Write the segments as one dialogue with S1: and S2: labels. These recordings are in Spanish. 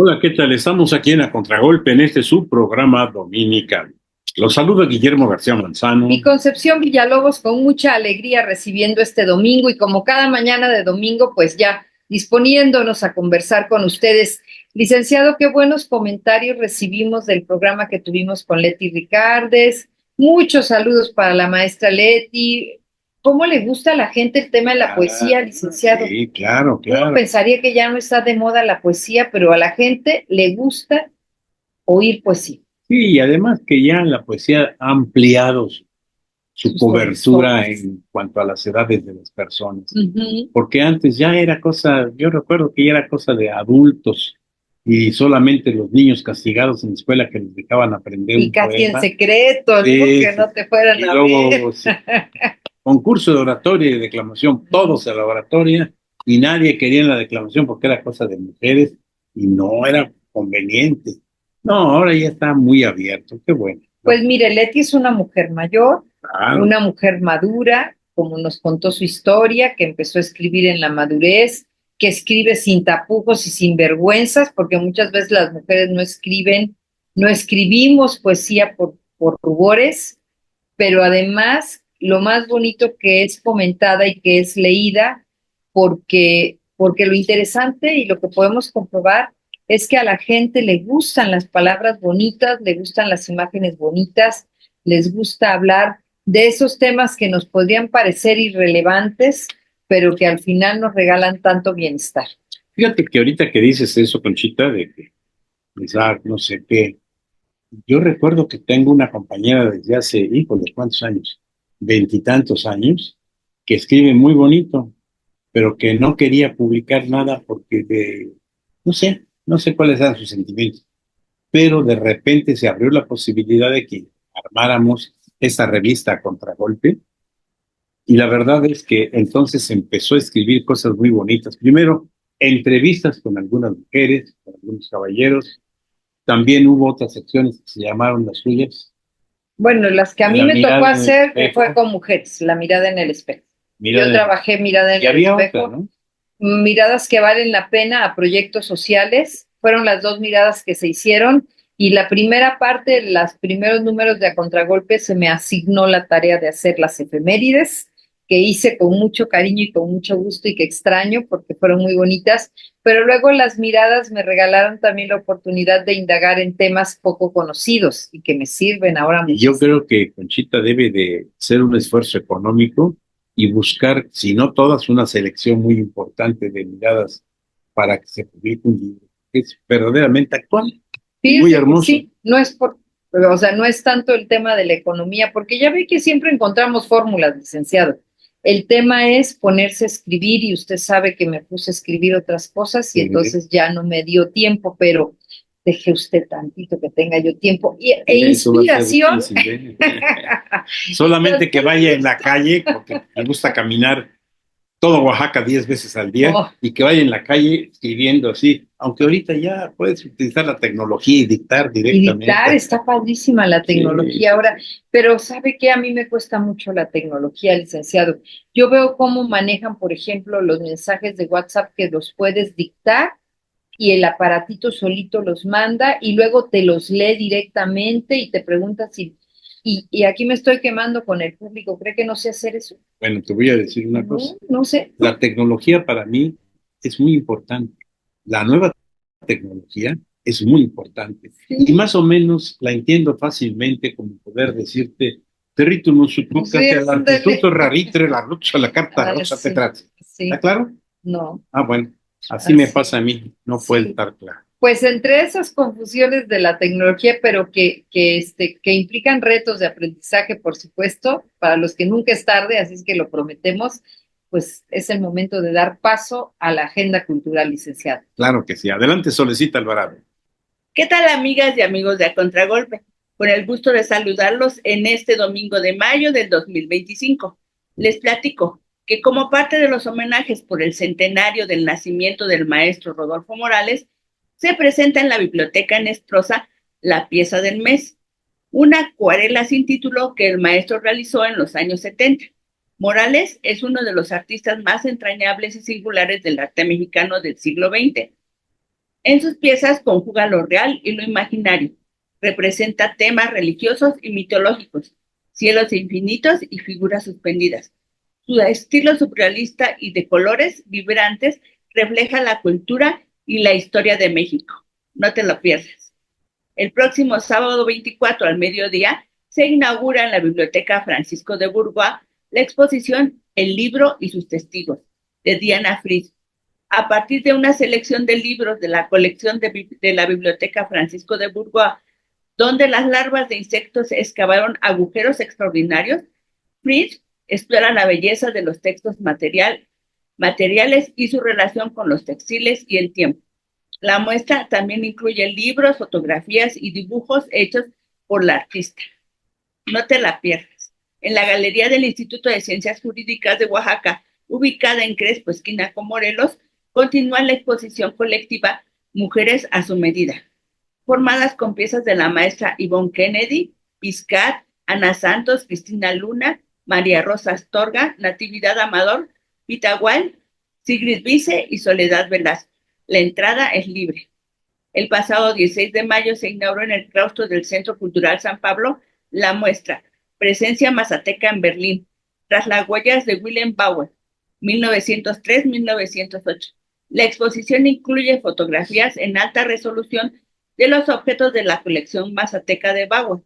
S1: Hola, ¿qué tal? Estamos aquí en A Contragolpe en este subprograma dominical. Los saluda Guillermo García Manzano.
S2: Y Concepción Villalobos con mucha alegría recibiendo este domingo y como cada mañana de domingo, pues ya disponiéndonos a conversar con ustedes. Licenciado, qué buenos comentarios recibimos del programa que tuvimos con Leti Ricardes. Muchos saludos para la maestra Leti. ¿Cómo le gusta a la gente el tema de la poesía, licenciado?
S1: Sí, claro,
S2: Uno
S1: claro.
S2: pensaría que ya no está de moda la poesía, pero a la gente le gusta oír poesía.
S1: Sí, y además que ya la poesía ha ampliado su
S2: Sus
S1: cobertura
S2: horizontes.
S1: en cuanto a las edades de las personas.
S2: Ujú.
S1: Porque antes ya era cosa, yo recuerdo que ya era cosa de adultos y solamente los niños castigados en la escuela que les dejaban aprender
S2: Y
S1: un
S2: casi en
S1: poema.
S2: secreto, ¿no?
S1: Sí,
S2: Que
S1: sí.
S2: no te fueran
S1: Y
S2: a ver.
S1: luego sí, concurso de oratoria y declamación, todos a la oratoria, y nadie quería en la declamación porque era cosa de mujeres y no era conveniente. No, ahora ya está muy abierto, qué bueno.
S2: Pues mire, Leti es una mujer mayor,
S1: Claro,
S2: una mujer madura, como nos contó su historia, que empezó a escribir en la madurez, que escribe sin tapujos y sin vergüenzas, porque muchas veces las mujeres no escriben, no escribimos poesía por rubores, pero además lo más bonito que es comentada y que es leída, porque lo interesante y lo que podemos comprobar es que a la gente le gustan las palabras bonitas, le gustan las imágenes bonitas, les gusta hablar de esos temas que nos podrían parecer irrelevantes, pero que al final nos regalan tanto bienestar.
S1: fíjate que ahorita que dices eso, Conchita, de que pensar, no sé qué, yo recuerdo que tengo una compañera desde hace, híjole, ¿cuántos años? Veintitantos años, que escribe muy bonito, pero que no quería publicar nada porque no sé cuáles eran sus sentimientos, pero de repente se abrió la posibilidad de que armáramos esta revista a Contragolpe, y la verdad es que entonces empezó a escribir cosas muy bonitas. Primero, entrevistas con algunas mujeres, con algunos caballeros. También hubo otras secciones que se llamaron las suyas.
S2: Bueno, las que a mí
S1: La
S2: me tocó
S1: mirada en el
S2: hacer fue
S1: espejo,
S2: con mujeres, la mirada en el espejo. Yo
S1: mirada en-
S2: trabajé mirada en
S1: y
S2: el
S1: había otra,
S2: espejo,
S1: ¿no?
S2: miradas que valen la pena a proyectos sociales. Fueron las dos miradas que se hicieron y la primera parte, los primeros números de A Contragolpe, se me asignó la tarea de hacer las efemérides, que hice con mucho cariño y con mucho gusto y que extraño porque fueron muy bonitas, pero luego las miradas me regalaron también la oportunidad de indagar en temas poco conocidos y que me sirven ahora
S1: Y yo
S2: muchísimo.
S1: creo que Conchita debe de hacer un esfuerzo económico y buscar, si no todas, una selección muy importante de miradas para que se publique un libro. Es verdaderamente actual y muy
S2: Fíjese que
S1: hermoso.
S2: sí, no es por, o sea, no es tanto el tema de la economía, porque ya ve que siempre encontramos fórmulas, licenciado. El tema es ponerse a escribir y usted sabe que me puse a escribir otras cosas y entonces ya no me dio tiempo, pero deje usted tantito que tenga yo tiempo e
S1: Eso va a ser
S2: inspiración.
S1: difícil, ¿eh? Solamente que vaya en la calle, porque me gusta caminar todo Oaxaca 10 veces al día,
S2: Oh,
S1: y que vaya en la calle escribiendo así, aunque ahorita ya puedes utilizar la tecnología y dictar
S2: y dictar,
S1: directamente.
S2: está padrísima la
S1: Sí,
S2: tecnología
S1: sí,
S2: ahora,
S1: sí.
S2: pero ¿sabe qué? A mí me cuesta mucho la tecnología, licenciado. Yo veo cómo manejan, por ejemplo, los mensajes de WhatsApp que los puedes dictar y el aparatito solito los manda y luego te los lee directamente y te pregunta si... Y aquí me estoy quemando con el público. ¿Cree que no sé hacer eso?
S1: Bueno, te voy a decir una cosa.
S2: No, no sé.
S1: La tecnología para mí es muy importante. La nueva tecnología es muy importante. Y
S2: Sí,
S1: más o menos la entiendo fácilmente como poder decirte, perrito no
S2: sí,
S1: sutucate al
S2: ándale.
S1: artituto raritre la rucha la carta
S2: Ah,
S1: rosa
S2: sí,
S1: petrate. ¿Está
S2: sí,
S1: claro?
S2: no,
S1: Ah, bueno, así me
S2: así,
S1: pasa a mí, no puede
S2: sí.
S1: estar claro.
S2: Pues entre esas confusiones de la tecnología, pero que implican retos de aprendizaje, por supuesto, para los que nunca es tarde, así es que lo prometemos, pues es el momento de dar paso a la agenda cultural, licenciado.
S1: Claro que sí. Adelante, Solecita Alvarado.
S3: ¿Qué tal, amigas y amigos de A Contragolpe? Con el gusto de saludarlos en este domingo de mayo del 2025. Les platico que como parte de los homenajes por el centenario del nacimiento del maestro Rodolfo Morales, se presenta en la Biblioteca Nestrosa la pieza del mes, una acuarela sin título que el maestro realizó en los años 70. Morales es uno de los artistas más entrañables y singulares del arte mexicano del siglo XX. En sus piezas conjuga lo real y lo imaginario. Representa temas religiosos y mitológicos, cielos infinitos y figuras suspendidas. Su estilo surrealista y de colores vibrantes refleja la cultura y la historia de México. No te lo pierdas. El próximo sábado 24 al mediodía se inaugura en la Biblioteca Francisco de Bourgois la exposición El libro y sus testigos, de Diana Fritz. A partir de una selección de libros de la colección de la Biblioteca Francisco de Bourgois, donde las larvas de insectos excavaron agujeros extraordinarios, Fritz explora la belleza de los textos materiales y su relación con los textiles y el tiempo. La muestra también incluye libros, fotografías y dibujos hechos por la artista. No te la pierdas. En la Galería del Instituto de Ciencias Jurídicas de Oaxaca, ubicada en Crespo, esquina con Morelos, continúa la exposición colectiva Mujeres a su medida, formadas con piezas de la maestra Yvonne Kennedy, Piscat, Ana Santos, Cristina Luna, María Rosa Astorga, Natividad Amador, Pitagual, Sigrid Vice y Soledad Velasco. La entrada es libre. El pasado 16 de mayo se inauguró en el claustro del Centro Cultural San Pablo la muestra Presencia Mazateca en Berlín, tras las huellas de Wilhelm Bauer, 1903-1908. La exposición incluye fotografías en alta resolución de los objetos de la colección mazateca de Bauer,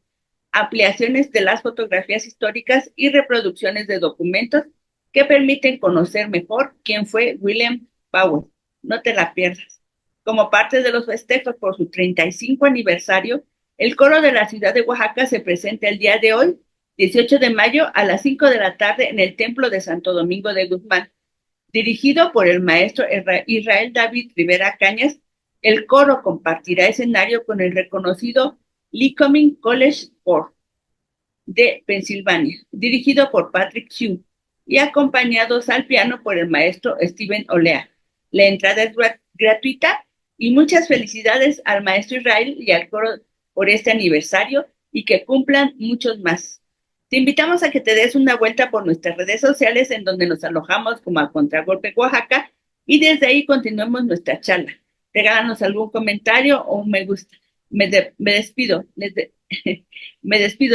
S3: ampliaciones de las fotografías históricas y reproducciones de documentos que permiten conocer mejor quién fue Wilhelm Bauer. No te la pierdas. Como parte de los festejos por su 35 aniversario, el coro de la ciudad de Oaxaca se presenta el día de hoy, 18 de mayo, a las 5 de la tarde en el Templo de Santo Domingo de Guzmán. Dirigido por el maestro Israel David Rivera Cañas, el coro compartirá escenario con el reconocido Lycoming College Board de Pensilvania, dirigido por Patrick Hsu, y acompañados al piano por el maestro Steven Olea. La entrada es gratuita y muchas felicidades al maestro Israel y al coro por este aniversario y que cumplan muchos más. Te invitamos a que te des una vuelta por nuestras redes sociales en donde nos alojamos como a Contragolpe Oaxaca y desde ahí continuemos nuestra charla. Regálanos algún comentario o un me gusta. Me despido,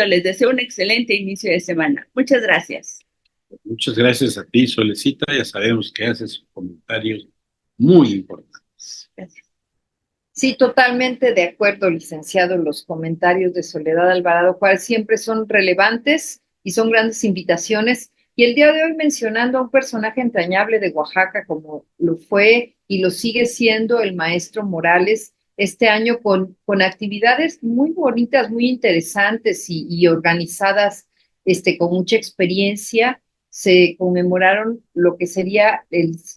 S3: les deseo un excelente inicio de semana. Muchas gracias.
S1: Muchas gracias a ti, Solecita. Ya sabemos que haces comentarios muy importantes.
S3: Gracias.
S2: Sí, totalmente de acuerdo, licenciado. Los comentarios de Soledad Alvarado Juárez siempre son relevantes y son grandes invitaciones. Y el día de hoy mencionando a un personaje entrañable de Oaxaca, como lo fue y lo sigue siendo el maestro Morales, este año con actividades muy bonitas, muy interesantes y organizadas, con mucha experiencia. Se conmemoraron lo que sería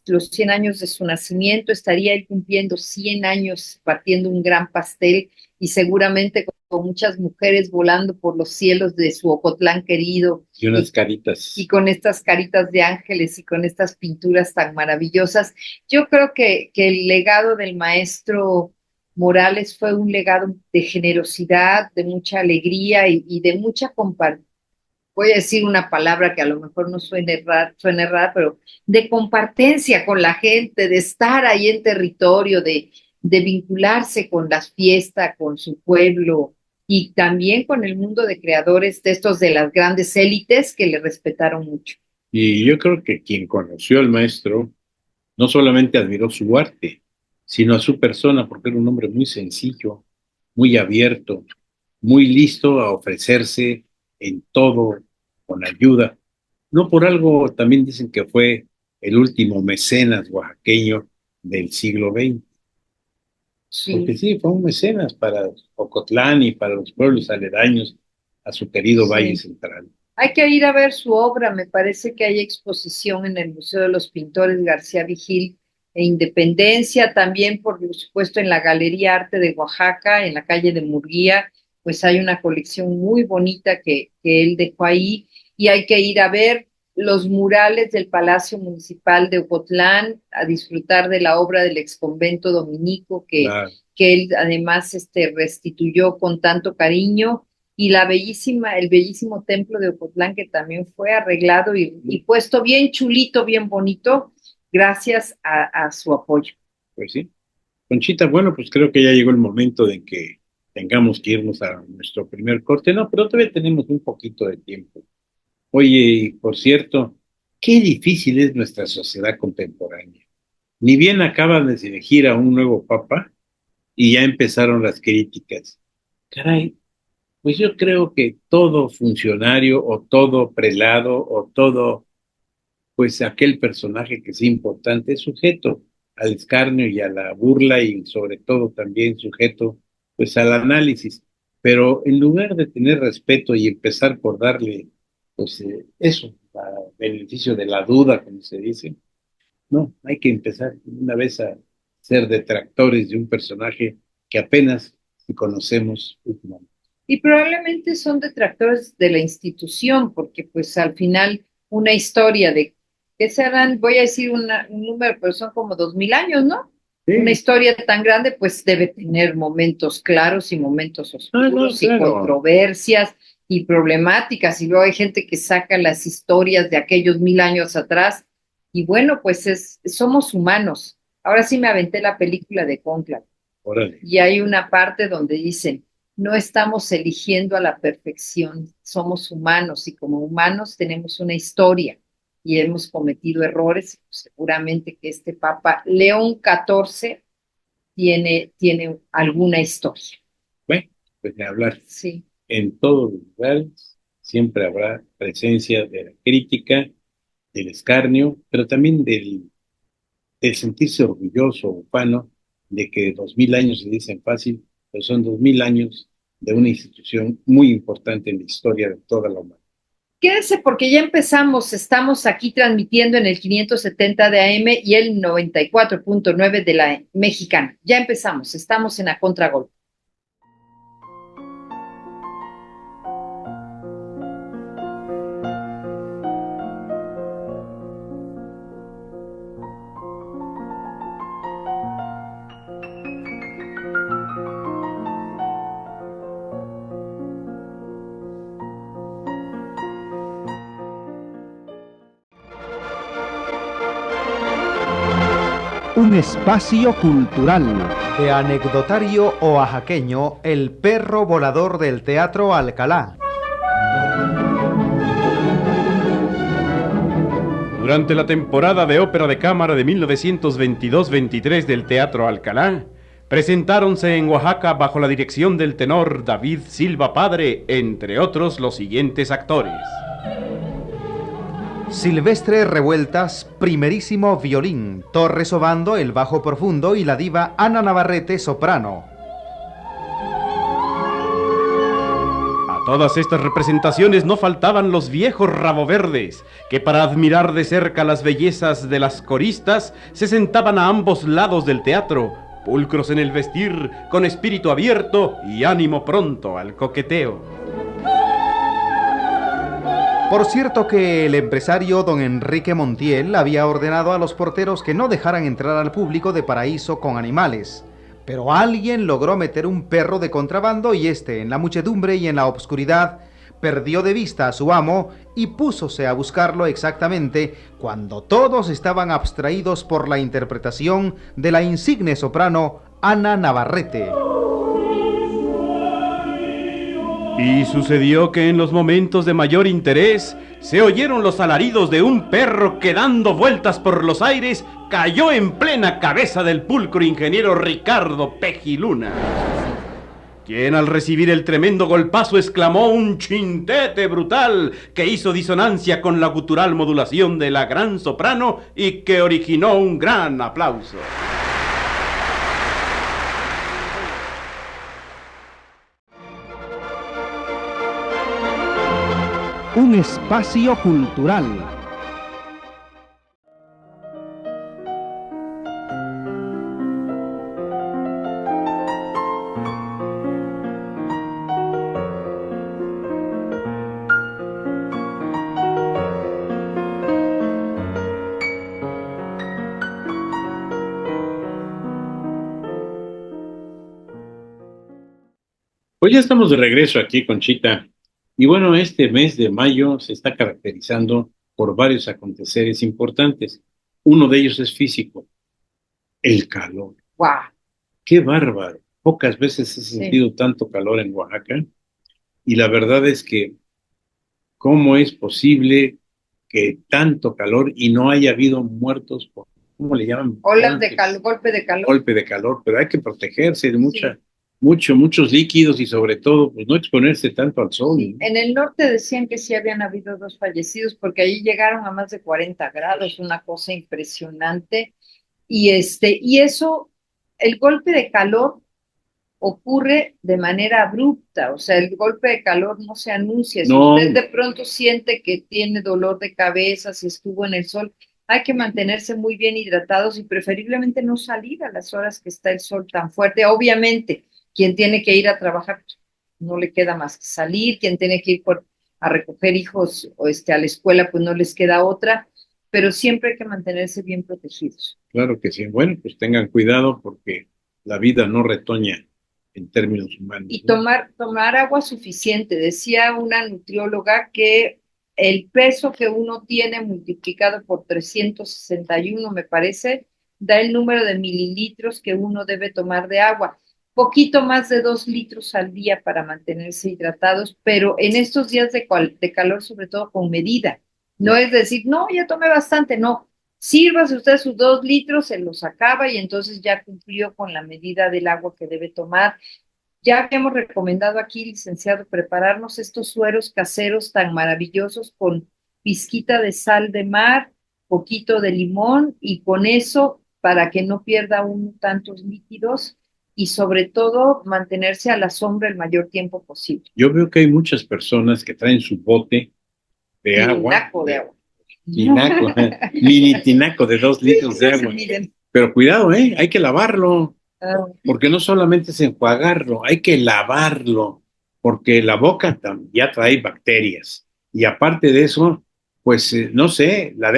S2: los 100 años de su nacimiento, estaría él cumpliendo 100 años partiendo un gran pastel y seguramente con muchas mujeres volando por los cielos de su Ocotlán querido.
S1: Y unas caritas.
S2: Y con estas caritas de ángeles y con estas pinturas tan maravillosas. Yo creo que el legado del maestro Morales fue un legado de generosidad, de mucha alegría y de mucha compasión. Voy a decir una palabra que a lo mejor no suena errada, pero de compartencia con la gente, de estar ahí en territorio, de vincularse con las fiestas, con su pueblo y también con el mundo de creadores de estos de las grandes élites que le respetaron mucho.
S1: Y yo creo que quien conoció al maestro no solamente admiró su arte, sino a su persona, porque era un hombre muy sencillo, muy abierto, muy listo a ofrecerse en todo, con ayuda. No por algo también dicen que fue el último mecenas oaxaqueño del siglo XX. Porque sí, fue un mecenas para Ocotlán y para los pueblos aledaños a su querido Valle Central.
S2: Hay que ir a ver su obra, me parece que hay exposición en el Museo de los Pintores García Vigil e Independencia, también por supuesto en la Galería Arte de Oaxaca, en la calle de Murguía, pues hay una colección muy bonita que él dejó ahí y hay que ir a ver los murales del Palacio Municipal de Ocotlán, a disfrutar de la obra del exconvento dominico
S1: Claro.
S2: que él además restituyó con tanto cariño y el bellísimo templo de Ocotlán que también fue arreglado y puesto bien chulito, bien bonito, gracias a su apoyo.
S1: Pues sí. Conchita, bueno, pues creo que ya llegó el momento de que tengamos que irnos a nuestro primer corte. No, pero todavía tenemos un poquito de tiempo. Oye, y por cierto, qué difícil es nuestra sociedad contemporánea. Ni bien acaban de elegir a un nuevo papa y ya empezaron las críticas. Caray, pues yo creo que todo funcionario o todo prelado o todo, pues aquel personaje que es importante es sujeto al escarnio y a la burla y sobre todo también sujeto pues al análisis. Pero en lugar de tener respeto y empezar por darle pues eso, a beneficio de la duda, como se dice, no, hay que empezar una vez a ser detractores de un personaje que apenas si conocemos últimamente.
S2: Y probablemente son detractores de la institución, porque pues al final una historia de, ¿qué serán? Voy a decir un número, pero son como 2000 años, ¿no? Una
S1: Sí.
S2: historia tan grande, pues debe tener momentos claros y momentos
S1: Ah, no,
S2: oscuros y
S1: claro.
S2: controversias y problemáticas. Y luego hay gente que saca las historias de aquellos 1000 años atrás. Y bueno, pues somos humanos. Ahora sí me aventé la película de Conclave.
S1: Órale.
S2: Y hay una parte donde dicen, no estamos eligiendo a la perfección, somos humanos y como humanos tenemos una historia y hemos cometido errores. Seguramente que este Papa León XIV tiene alguna historia.
S1: Bueno, pues de hablar.
S2: Sí.
S1: En todos los lugares siempre habrá presencia de la crítica, del escarnio, pero también del sentirse orgulloso, ufano, de que 2000 años se dicen fácil, pero son 2000 años de una institución muy importante en la historia de toda la humanidad.
S2: Quédense porque ya empezamos, estamos aquí transmitiendo en el 570 de AM y el 94.9 de la Mexicana. Ya empezamos, estamos en A Contragolpe.
S4: Un espacio cultural. De anecdotario oaxaqueño, el perro volador del Teatro Alcalá.
S5: Durante la temporada de ópera de cámara de 1922-23 del Teatro Alcalá, presentáronse en Oaxaca bajo la dirección del tenor David Silva Padre, entre otros los siguientes actores.
S4: Silvestre Revueltas, primerísimo violín. Torres Obando, el bajo profundo, y la diva Ana Navarrete, soprano.
S5: A todas estas representaciones no faltaban los viejos raboverdes, que para admirar de cerca las bellezas de las coristas, se sentaban a ambos lados del teatro, pulcros en el vestir, con espíritu abierto y ánimo pronto al coqueteo.
S4: Por cierto que el empresario don Enrique Montiel había ordenado a los porteros que no dejaran entrar al público de Paraíso con animales, pero alguien logró meter un perro de contrabando y este, en la muchedumbre y en la obscuridad, perdió de vista a su amo y púsose a buscarlo exactamente cuando todos estaban abstraídos por la interpretación de la insigne soprano Ana Navarrete.
S5: Y sucedió que en los momentos de mayor interés se oyeron los alaridos de un perro que, dando vueltas por los aires, cayó en plena cabeza del pulcro ingeniero Ricardo Pejiluna, quien al recibir el tremendo golpazo exclamó un chintete brutal que hizo disonancia con la gutural modulación de la gran soprano y que originó un gran aplauso.
S4: Un espacio cultural.
S1: Pues ya estamos de regreso aquí, Conchita. Y bueno, este mes de mayo se está caracterizando por varios aconteceres importantes. Uno de ellos es físico, el calor.
S2: ¡Wow!
S1: qué bárbaro. Pocas veces he sentido tanto calor en Oaxaca y la verdad es que ¿cómo es posible que tanto calor y no haya habido muertos por, ¿cómo le llaman?
S2: Olas de calor, golpe de calor.
S1: Golpe de calor, pero hay que protegerse de
S2: Sí.
S1: muchos líquidos y sobre todo, pues no exponerse tanto al sol.
S2: Sí, en el norte decían que sí habían habido 2 fallecidos porque allí llegaron a más de 40 grados, una cosa impresionante. Y eso, el golpe de calor ocurre de manera abrupta, o sea, el golpe de calor no se anuncia. Si
S1: No,
S2: usted de pronto siente que tiene dolor de cabeza, si estuvo en el sol, hay que mantenerse muy bien hidratados y preferiblemente no salir a las horas que está el sol tan fuerte. Obviamente, quien tiene que ir a trabajar, no le queda más que salir, quien tiene que ir a recoger hijos o a la escuela, pues no les queda otra, pero siempre hay que mantenerse bien protegidos.
S1: claro que sí. Bueno, pues tengan cuidado porque la vida no retoña en términos humanos,
S2: Y
S1: ¿no?
S2: tomar agua suficiente. Decía una nutrióloga que el peso que uno tiene multiplicado por 361, me parece, da el número de mililitros que uno debe tomar de agua. Poquito más de 2 litros al día para mantenerse hidratados, pero en estos días de calor, sobre todo con medida. No es decir, no, ya tomé bastante, no. Sírvase usted sus 2 litros, se los acaba y entonces ya cumplió con la medida del agua que debe tomar. Ya habíamos recomendado aquí, licenciado, prepararnos estos sueros caseros tan maravillosos con pizquita de sal de mar, poquito de limón y con eso para que no pierda uno tantos líquidos y sobre todo mantenerse a la sombra el mayor tiempo posible.
S1: Yo veo que hay muchas personas que traen su bote de agua,
S2: Tinaco de agua.
S1: tinaco, mini tinaco de 2 litros de agua.
S2: Miren.
S1: Pero cuidado, hay que lavarlo,
S2: Ah,
S1: porque no solamente es enjuagarlo, hay que lavarlo, porque la boca ya trae bacterias. Y aparte de eso, pues no sé, lo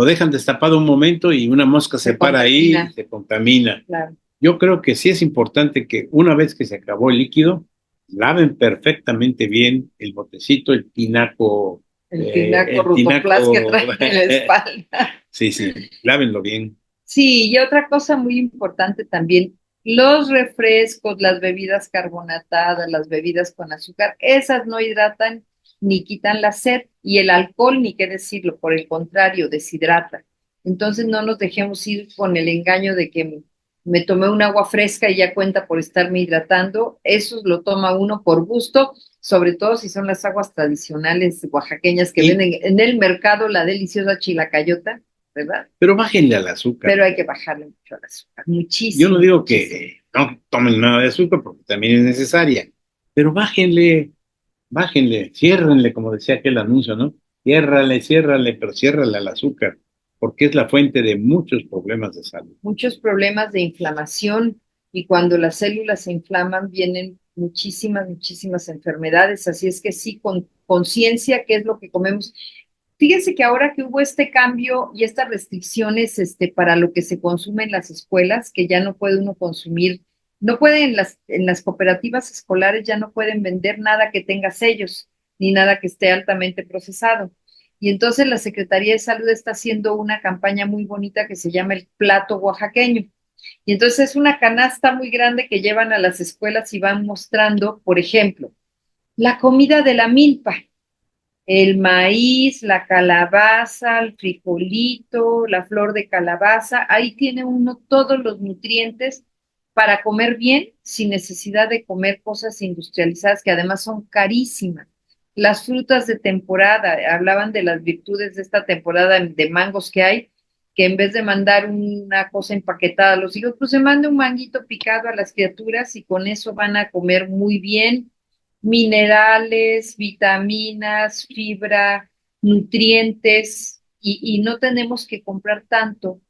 S1: dejan destapado un momento y una mosca se para ahí
S2: contamina.
S1: y se contamina.
S2: Claro.
S1: Yo creo que sí es importante que una vez que se acabó el líquido, laven perfectamente bien el botecito, el tinaco.
S2: El tinaco rutoplas que trae en la espalda.
S1: Sí, lávenlo bien.
S2: Sí, y otra cosa muy importante también, los refrescos, las bebidas carbonatadas, las bebidas con azúcar, esas no hidratan ni quitan la sed y el alcohol, ni qué decirlo, por el contrario, deshidrata. Entonces no nos dejemos ir con el engaño de que me tomé un agua fresca y ya cuenta por estarme hidratando. Eso lo toma uno por gusto, sobre todo si son las aguas tradicionales oaxaqueñas que venden en el mercado, la deliciosa chilacayota, ¿verdad?
S1: Pero bájenle al azúcar.
S2: Pero hay que bajarle mucho al azúcar, muchísimo.
S1: Yo no digo
S2: muchísimo.
S1: que no tomen nada de azúcar porque también es necesaria, pero bájenle, ciérrenle, como decía aquel anuncio, ¿no? Ciérrale, pero ciérrale al azúcar, porque es la fuente de muchos problemas de salud.
S2: Muchos problemas de inflamación y cuando las células se inflaman vienen muchísimas enfermedades. Así es que sí, con conciencia, ¿qué es lo que comemos? Fíjense que ahora que hubo este cambio y estas restricciones para lo que se consume en las escuelas, que ya no puede uno consumir, no pueden en las cooperativas escolares ya no pueden vender nada que tenga sellos, ni nada que esté altamente procesado. Y entonces la Secretaría de Salud está haciendo una campaña muy bonita que se llama el plato oaxaqueño. Y entonces es una canasta muy grande que llevan a las escuelas y van mostrando, por ejemplo, la comida de la milpa, el maíz, la calabaza, el frijolito, la flor de calabaza. Ahí tiene uno todos los nutrientes para comer bien sin necesidad de comer cosas industrializadas que además son carísimas. Las frutas de temporada, hablaban de las virtudes de esta temporada de mangos que hay, que en vez de mandar una cosa empaquetada a los hijos, pues se manda un manguito picado a las criaturas y con eso van a comer muy bien minerales, vitaminas, fibra, nutrientes, y no tenemos que comprar tanto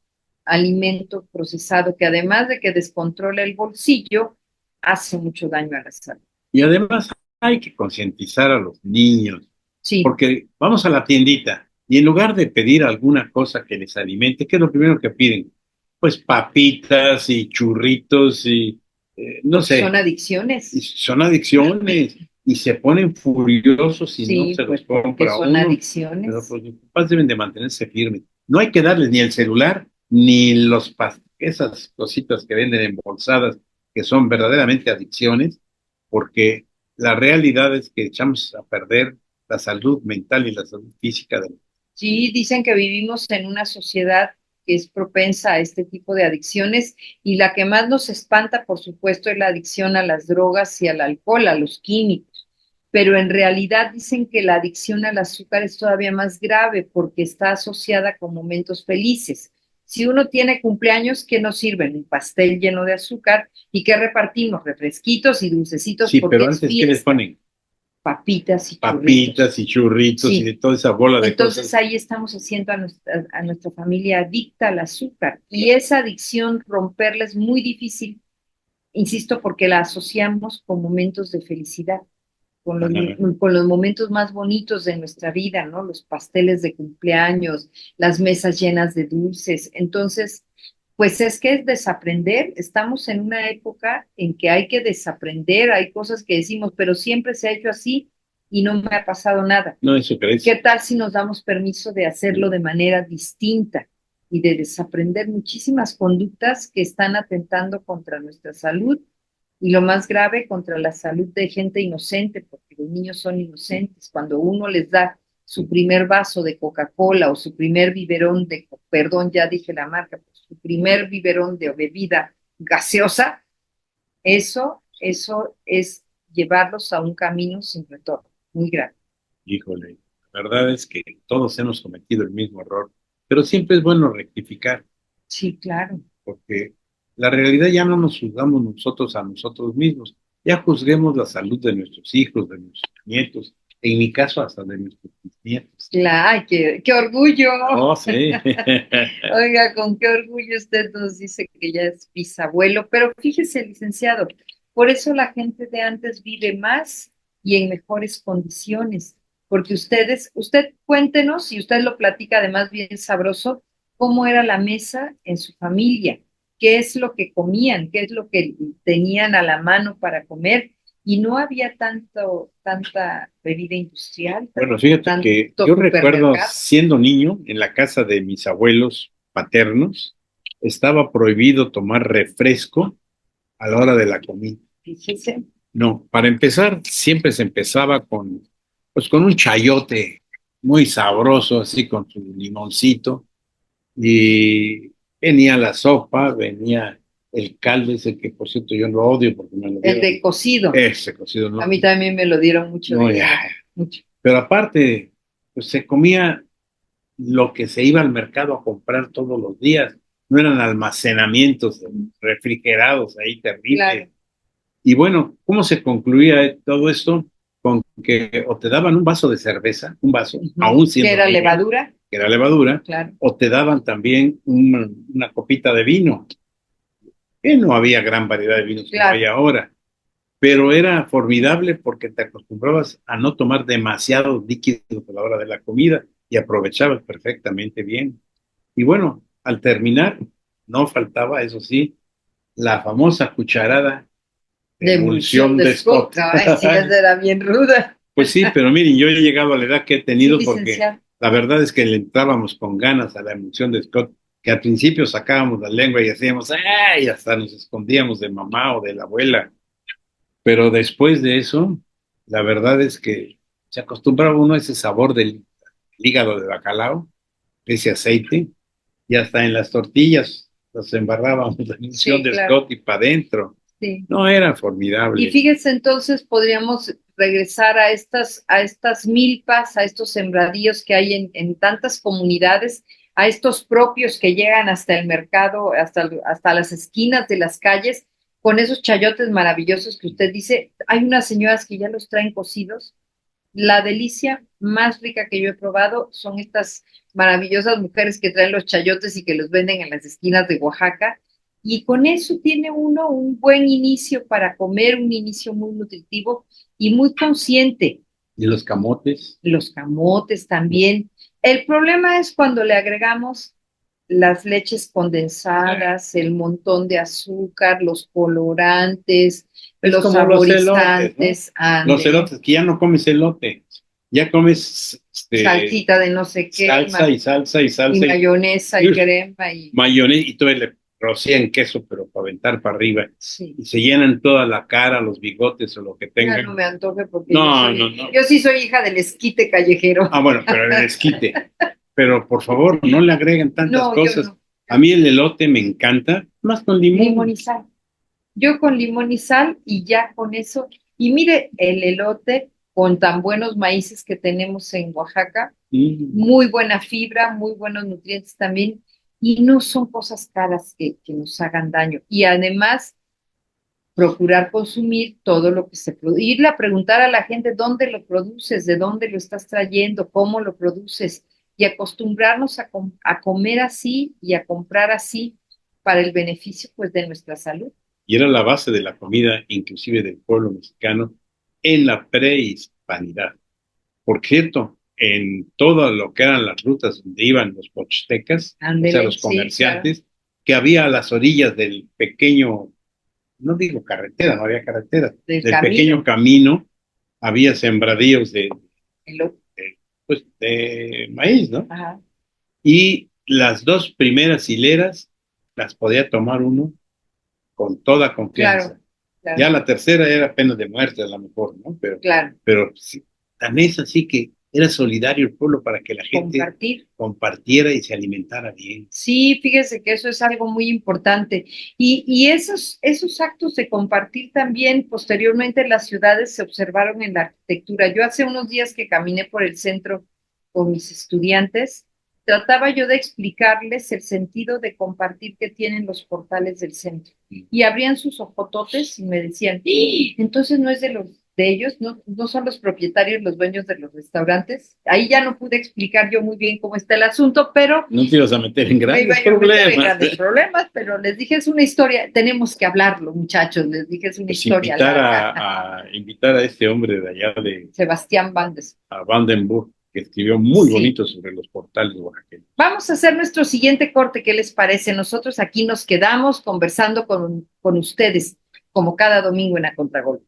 S2: alimento procesado que además de que descontrola el bolsillo, hace mucho daño a la salud.
S1: Y además hay que concientizar a los niños,
S2: Sí.
S1: porque vamos a la tiendita y en lugar de pedir alguna cosa que les alimente, ¿qué es lo primero que piden? Pues papitas y churritos y no sé.
S2: Son adicciones.
S1: Son adicciones y se ponen furiosos si no se los compra
S2: son
S1: uno.
S2: adicciones.
S1: Pero pues los papás deben de mantenerse firmes. No hay que darles ni el celular ni los esas cositas que venden embolsadas, que son verdaderamente adicciones, porque la realidad es que echamos a perder la salud mental y la salud física de.
S2: Sí, dicen que vivimos en una sociedad que es propensa a este tipo de adicciones y la que más nos espanta, por supuesto, es la adicción a las drogas y al alcohol, a los químicos. Pero en realidad dicen que la adicción al azúcar es todavía más grave porque está asociada con momentos felices. Si uno tiene cumpleaños, ¿qué nos sirven? Un pastel lleno de azúcar y ¿qué repartimos? Refresquitos y dulcecitos
S1: Sí,
S2: porque
S1: pero
S2: es
S1: antes, ¿qué les
S2: fiesta.
S1: ponen?
S2: Papitas y churritos.
S1: Papitas y churritos y
S2: Sí.
S1: de toda esa bola de
S2: Entonces
S1: cosas.
S2: ahí estamos haciendo a nuestra familia adicta al azúcar y esa adicción romperla es muy difícil, insisto, porque la asociamos con momentos de felicidad,
S1: Ajá.
S2: con los momentos más bonitos de nuestra vida, ¿no? Los pasteles de cumpleaños, las mesas llenas de dulces. Entonces, pues es que es desaprender. Estamos en una época en que hay que desaprender, hay cosas que decimos, pero siempre se ha hecho así y no me ha pasado nada.
S1: No, eso crees.
S2: ¿Qué tal si nos damos permiso de hacerlo de manera distinta y de desaprender muchísimas conductas que están atentando contra nuestra salud y lo más grave, contra la salud de gente inocente, porque los niños son inocentes? Cuando uno les da su primer vaso de Coca-Cola o su primer biberón de, perdón, ya dije la marca, pues, su primer biberón de bebida gaseosa, eso es llevarlos a un camino sin retorno, muy grave.
S1: Híjole, la verdad es que todos hemos cometido el mismo error, pero siempre es bueno rectificar,
S2: Sí, claro.
S1: porque la realidad ya no nos juzgamos nosotros a nosotros mismos, ya juzguemos la salud de nuestros hijos, de nuestros nietos, en mi caso hasta de nuestros nietos.
S2: ¡Ay, qué orgullo!
S1: Oh, sí.
S2: Oiga, con qué orgullo usted nos dice que ya es bisabuelo, pero fíjese, licenciado, por eso la gente de antes vive más y en mejores condiciones, porque usted cuéntenos, y usted lo platica además bien sabroso, cómo era la mesa en su familia, qué es lo que comían, qué es lo que tenían a la mano para comer, y no había tanta bebida industrial,
S1: Bueno, fíjate que
S2: tanto
S1: yo recuerdo
S2: supermercado.
S1: siendo niño en la casa de mis abuelos paternos, estaba prohibido tomar refresco a la hora de la comida.
S2: Fíjese.
S1: No, para empezar, siempre se empezaba pues con un chayote muy sabroso, así con su limoncito, y venía la sopa, venía el caldo, ese que por cierto yo lo odio porque me lo
S2: El
S1: dieron.
S2: de cocido.
S1: Ese cocido, no.
S2: A mí también me lo dieron mucho.
S1: No,
S2: de
S1: ya.
S2: niña, mucho.
S1: Pero aparte, pues se comía lo que se iba al mercado a comprar todos los días. No eran almacenamientos refrigerados ahí terribles.
S2: Claro.
S1: Y bueno, ¿cómo se concluía todo esto? Con que o te daban un vaso de cerveza, un vaso, aún siendo
S2: Que era
S1: niño,
S2: levadura.
S1: que era levadura,
S2: Claro.
S1: o te daban también una copita de vino, que no había gran variedad de vinos
S2: Claro.
S1: como hay ahora, pero era formidable porque te acostumbrabas a no tomar demasiados líquidos a la hora de la comida y aprovechabas perfectamente bien. Y bueno, al terminar, no faltaba, eso sí, la famosa cucharada de emulsión de Scott.
S2: Ay, sí, esa era bien ruda.
S1: Pues sí, pero miren, yo he llegado a la edad que he tenido
S2: Sí,
S1: porque
S2: licenciado.
S1: la verdad es que le entrábamos con ganas a la emulsión de Scott, que al principio sacábamos la lengua y hacíamos, ¡ay! Hasta nos escondíamos de mamá o de la abuela. Pero después de eso, la verdad es que se acostumbraba uno a ese sabor del hígado de bacalao, ese aceite, y hasta en las tortillas los embarrábamos de emulsión
S2: Sí,
S1: de
S2: claro.
S1: Scott y para adentro.
S2: Sí.
S1: No, era formidable.
S2: Y fíjese, entonces podríamos regresar a estas milpas, a estos sembradíos que hay en tantas comunidades, a estos propios que llegan hasta el mercado, hasta las esquinas de las calles, con esos chayotes maravillosos que usted dice. Hay unas señoras que ya los traen cocidos. La delicia más rica que yo he probado son estas maravillosas mujeres que traen los chayotes y que los venden en las esquinas de Oaxaca. Y con eso tiene uno un buen inicio para comer, un inicio muy nutritivo y muy consciente.
S1: ¿Y los camotes?
S2: Los camotes también. El problema es cuando le agregamos las leches condensadas, el montón de azúcar, los colorantes,
S1: Es
S2: los
S1: como los elotes,
S2: saborizantes.
S1: ¿no? Los elotes, que ya no comes elote, ya comes
S2: Salsita de no sé qué,
S1: salsa y salsa y salsa
S2: y mayonesa y crema y
S1: mayonesa, y todavía le rocían queso, pero para aventar para arriba,
S2: Sí.
S1: y se llenan toda la cara, los bigotes o lo que
S2: Ya
S1: tengan.
S2: no me antoje porque
S1: No,
S2: yo, soy,
S1: no, no.
S2: yo sí soy hija del esquite callejero.
S1: Ah, bueno, pero el esquite. Pero por favor, no le agreguen tantas
S2: No, yo
S1: cosas.
S2: no.
S1: A mí el elote me encanta, más con limón.
S2: Limón y sal. Yo con limón y sal y ya con eso. Y mire, el elote con tan buenos maíces que tenemos en Oaxaca, muy buena fibra, muy buenos nutrientes también, y no son cosas caras que nos hagan daño. Y además, procurar consumir todo lo que se produce. Irle a preguntar a la gente dónde lo produces, de dónde lo estás trayendo, cómo lo produces, y acostumbrarnos a comer así y a comprar así para el beneficio pues de nuestra salud.
S1: Y era la base de la comida, inclusive del pueblo mexicano, en la prehispanidad. Por cierto, en todo lo que eran las rutas donde iban los pochtecas, o sea, los
S2: Sí,
S1: comerciantes, que había a las orillas del pequeño, no digo carretera, no había carretera,
S2: del
S1: del
S2: camino,
S1: pequeño camino, había sembradíos
S2: el-
S1: pues, de maíz, ¿no?
S2: ajá,
S1: Y las dos primeras hileras las podía tomar uno con toda confianza.
S2: claro, claro,
S1: Ya la tercera era pena de muerte, a lo mejor, ¿no?
S2: claro,
S1: Pero sí, tan es así que era solidario el pueblo para que la gente
S2: compartir.
S1: compartiera y se alimentara bien.
S2: Sí, fíjese que eso es algo muy importante. Y esos actos de compartir también posteriormente en las ciudades se observaron en la arquitectura. Yo hace unos días que caminé por el centro con mis estudiantes, trataba yo de explicarles el sentido de compartir que tienen los portales del centro. Y abrían sus ojototes y me decían, ¡Ah! Entonces no es de ellos, no son los propietarios, los dueños de los restaurantes. Ahí ya no pude explicar yo muy bien cómo está el asunto, pero
S1: No te ibas a meter en
S2: me iba
S1: grandes
S2: yo a meter en
S1: problemas.
S2: grandes problemas, pero les dije, es una historia, tenemos que hablarlo, muchachos, les dije, es una
S1: Pues
S2: historia larga.
S1: invitar a este hombre de allá de
S2: Sebastián Bandes.
S1: a Vandenburg, que escribió muy
S2: Sí.
S1: bonito sobre los portales oaxaqueños.
S2: Vamos a hacer nuestro siguiente corte, ¿qué les parece? Nosotros aquí nos quedamos conversando con ustedes, como cada domingo en A Contragolpe.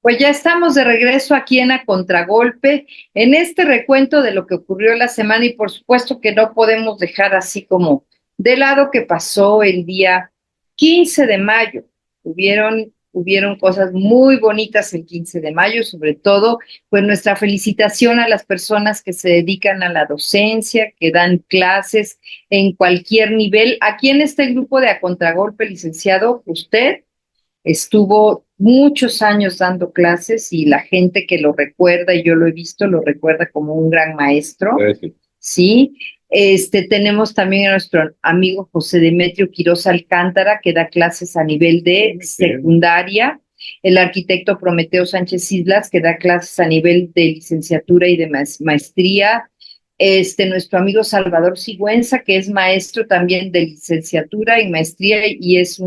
S2: Pues ya estamos de regreso aquí en A Contragolpe, en este recuento de lo que ocurrió la semana y por supuesto que no podemos dejar así como de lado que pasó el día 15 de mayo. Hubieron cosas muy bonitas el 15 de mayo, sobre todo, pues nuestra felicitación a las personas que se dedican a la docencia, que dan clases en cualquier nivel. Aquí en este grupo de A Contragolpe, licenciado, usted estuvo muchos años dando clases y la gente que lo recuerda, y yo lo he visto, lo recuerda como un gran maestro,
S1: Gracias.
S2: ¿sí? Tenemos también a nuestro amigo José Demetrio Quiroz Alcántara, que da clases a nivel de secundaria, el arquitecto Prometeo Sánchez Islas, que da clases a nivel de licenciatura y de maestría, nuestro amigo Salvador Sigüenza, que es maestro también de licenciatura y maestría y es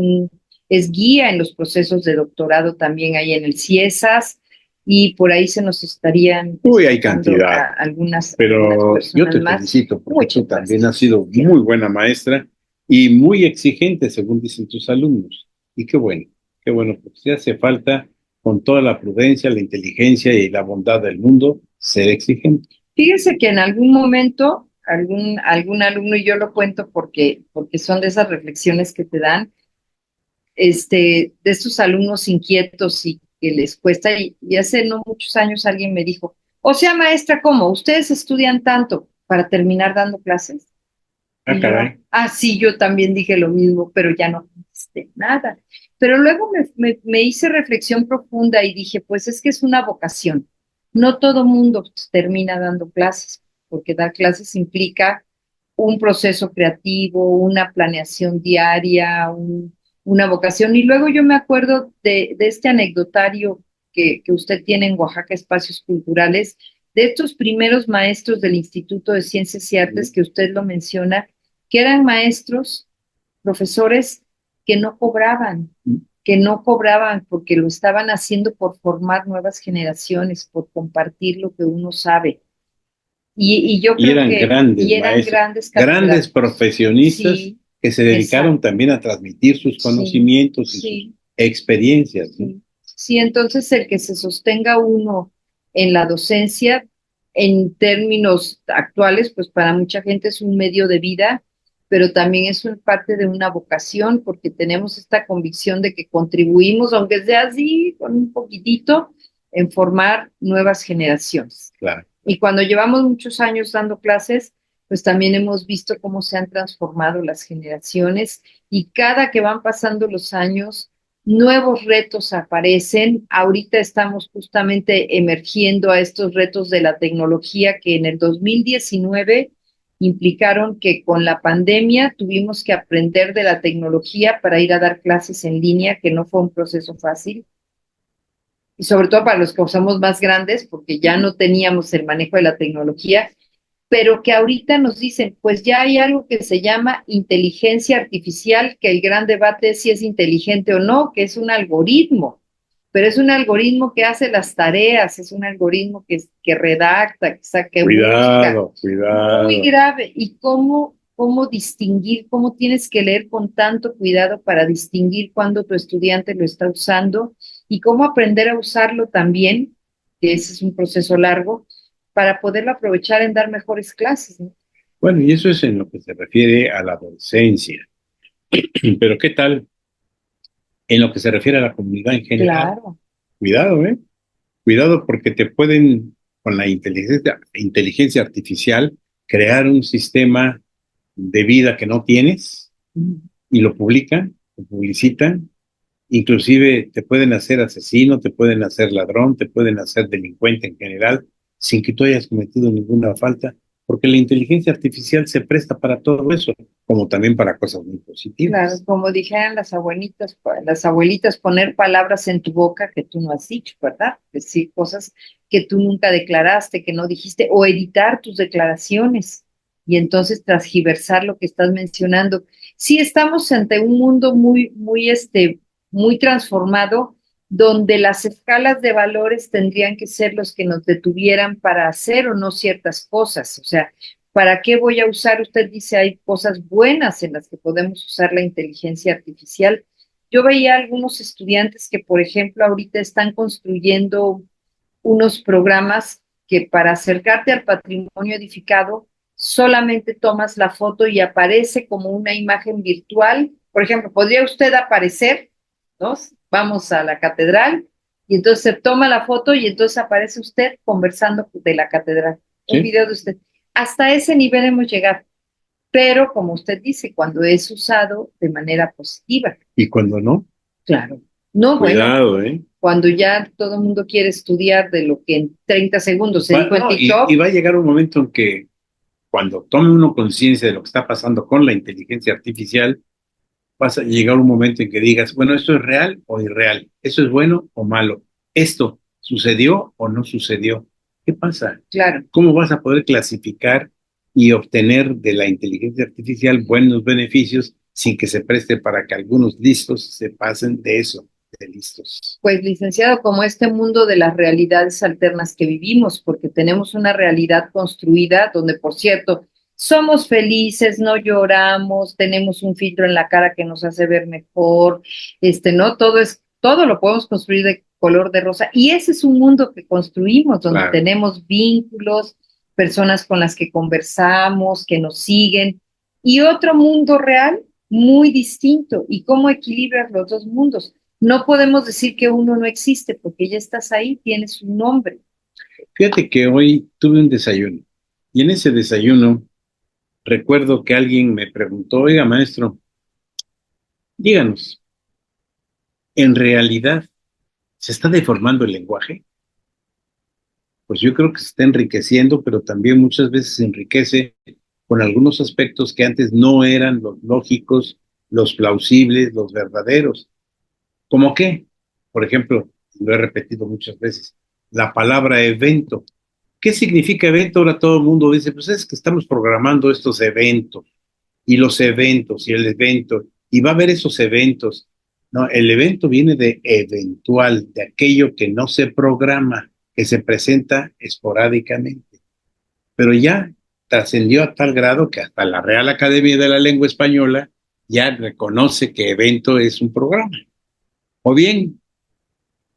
S2: guía en los procesos de doctorado también ahí en el CIESAS, y por ahí se nos estarían
S1: Hay cantidad.
S2: algunas
S1: Pero yo te
S2: más.
S1: felicito porque tú también
S2: gracias.
S1: has sido muy buena maestra y muy exigente, según dicen tus alumnos. Y qué bueno, porque si hace falta, con toda la prudencia, la inteligencia y la bondad del mundo, ser exigente.
S2: Fíjense que en algún momento, algún alumno, y yo lo cuento porque son de esas reflexiones que te dan, de estos alumnos inquietos y que les cuesta, y hace no muchos años alguien me dijo, o sea, maestra, ¿cómo? ¿Ustedes estudian tanto para terminar dando clases?
S1: Ah, caray.
S2: Sí, yo también dije lo mismo, pero ya no contesté nada. Pero luego me hice reflexión profunda y dije, pues es que es una vocación. No todo mundo termina dando clases, porque dar clases implica un proceso creativo, una planeación diaria, una vocación. Y luego yo me acuerdo de este anecdotario que usted tiene en Oaxaca Espacios Culturales, de estos primeros maestros del Instituto de Ciencias y Artes que usted lo menciona, que eran maestros, profesores que no cobraban, que no cobraban porque lo estaban haciendo por formar nuevas generaciones, por compartir lo que uno sabe. Y yo
S1: Y
S2: creo
S1: eran
S2: que
S1: grandes
S2: eran
S1: maestros,
S2: grandes
S1: grandes
S2: catedráticos.
S1: profesionistas
S2: Sí,
S1: que se dedicaron
S2: exacto.
S1: también a transmitir sus
S2: Sí,
S1: conocimientos y sus
S2: sí,
S1: experiencias, ¿no?
S2: sí. Sí, entonces el que se sostenga uno en la docencia, en términos actuales, pues para mucha gente es un medio de vida, pero también es parte de una vocación, porque tenemos esta convicción de que contribuimos, aunque sea así, con un poquitito, en formar nuevas generaciones.
S1: Claro.
S2: Y cuando llevamos muchos años dando clases, pues también hemos visto cómo se han transformado las generaciones y cada que van pasando los años, nuevos retos aparecen. Ahorita estamos justamente emergiendo a estos retos de la tecnología que en el 2019 implicaron que con la pandemia tuvimos que aprender de la tecnología para ir a dar clases en línea, que no fue un proceso fácil y sobre todo para los que somos más grandes, porque ya no teníamos el manejo de la tecnología, pero que ahorita nos dicen, pues ya hay algo que se llama inteligencia artificial, que el gran debate es si es inteligente o no, que es un algoritmo, pero es un algoritmo que hace las tareas, es un algoritmo que redacta, que busca,
S1: Cuidado,
S2: muy
S1: cuidado.
S2: grave. ¿Y cómo distinguir, cómo tienes que leer con tanto cuidado para distinguir cuando tu estudiante lo está usando y cómo aprender a usarlo también, que ese es un proceso largo, para poderlo aprovechar en dar mejores clases, ¿no?
S1: Bueno, y eso es en lo que se refiere a la docencia. Pero ¿qué tal en lo que se refiere a la comunidad en general?
S2: Claro.
S1: Cuidado, ¿eh? Cuidado porque te pueden, con la inteligencia artificial, crear un sistema de vida que no tienes y lo publican, lo publicitan. Inclusive te pueden hacer asesino, te pueden hacer ladrón, te pueden hacer delincuente en general, sin que tú hayas cometido ninguna falta, porque la inteligencia artificial se presta para todo eso, como también para cosas muy
S2: Claro,
S1: positivas.
S2: como dijeran las abuelitas, poner palabras en tu boca que tú no has dicho, ¿verdad? Decir cosas que tú nunca declaraste, que no dijiste, o editar tus declaraciones y entonces transgiversar lo que estás mencionando. Sí, estamos ante un mundo muy transformado, donde las escalas de valores tendrían que ser los que nos detuvieran para hacer o no ciertas cosas. O sea, ¿para qué voy a usar? Usted dice, hay cosas buenas en las que podemos usar la inteligencia artificial. Yo veía algunos estudiantes que, por ejemplo, ahorita están construyendo unos programas que para acercarte al patrimonio edificado, solamente tomas la foto y aparece como una imagen virtual. Por ejemplo, podría usted aparecer, ¿no? Vamos a la catedral y entonces se toma la foto y entonces aparece usted conversando de la catedral, un
S1: ¿Sí?
S2: video de usted. Hasta ese nivel hemos llegado, pero como usted dice, cuando es usado de manera positiva,
S1: Y cuando no,
S2: claro. No, bueno,
S1: cuidado, ¿eh?
S2: cuando ya todo el mundo quiere estudiar de lo que en 30 segundos se dijo en
S1: No, y
S2: TikTok,
S1: va a llegar un momento en que cuando tome uno conciencia de lo que está pasando con la inteligencia artificial, vas a llegar un momento en que digas, bueno, ¿esto es real o irreal? ¿Esto es bueno o malo? ¿Esto sucedió o no sucedió? ¿Qué pasa?
S2: claro,
S1: ¿Cómo vas a poder clasificar y obtener de la inteligencia artificial buenos beneficios sin que se preste para que algunos listos se pasen de eso, de listos?
S2: pues licenciado, como este mundo de las realidades alternas que vivimos, porque tenemos una realidad construida donde, por cierto, somos felices, no lloramos, tenemos un filtro en la cara que nos hace ver mejor, ¿no? Todo lo podemos construir de color de rosa. Y ese es un mundo que construimos, donde
S1: Claro.
S2: tenemos vínculos, personas con las que conversamos, que nos siguen, y otro mundo real muy distinto. ¿Y cómo equilibras los dos mundos? No podemos decir que uno no existe porque ya estás ahí, tienes un nombre.
S1: Fíjate que hoy tuve un desayuno y en ese desayuno recuerdo que alguien me preguntó, oiga, maestro, díganos, ¿en realidad se está deformando el lenguaje? Pues yo creo que se está enriqueciendo, pero también muchas veces se enriquece con algunos aspectos que antes no eran los lógicos, los plausibles, los verdaderos. ¿Cómo qué? Por ejemplo, lo he repetido muchas veces, la palabra evento. ¿Qué significa evento? Ahora todo el mundo dice, pues es que estamos programando estos eventos y los eventos y el evento y va a haber esos eventos. No, el evento viene de eventual, de aquello que no se programa, que se presenta esporádicamente. Pero ya trascendió a tal grado que hasta la Real Academia de la Lengua Española ya reconoce que evento es un programa. O bien,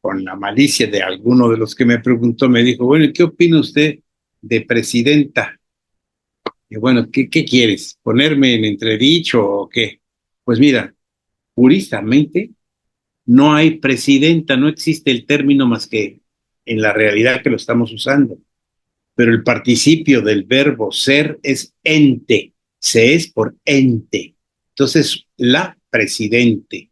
S1: con la malicia de alguno de los que me preguntó, me dijo, bueno, ¿qué opina usted de presidenta? Y bueno, ¿qué quieres? ¿Ponerme en entredicho o qué? Pues mira, puristamente, no hay presidenta, no existe el término más que en la realidad que lo estamos usando. Pero el participio del verbo ser es ente, se es por ente. Entonces, la presidente.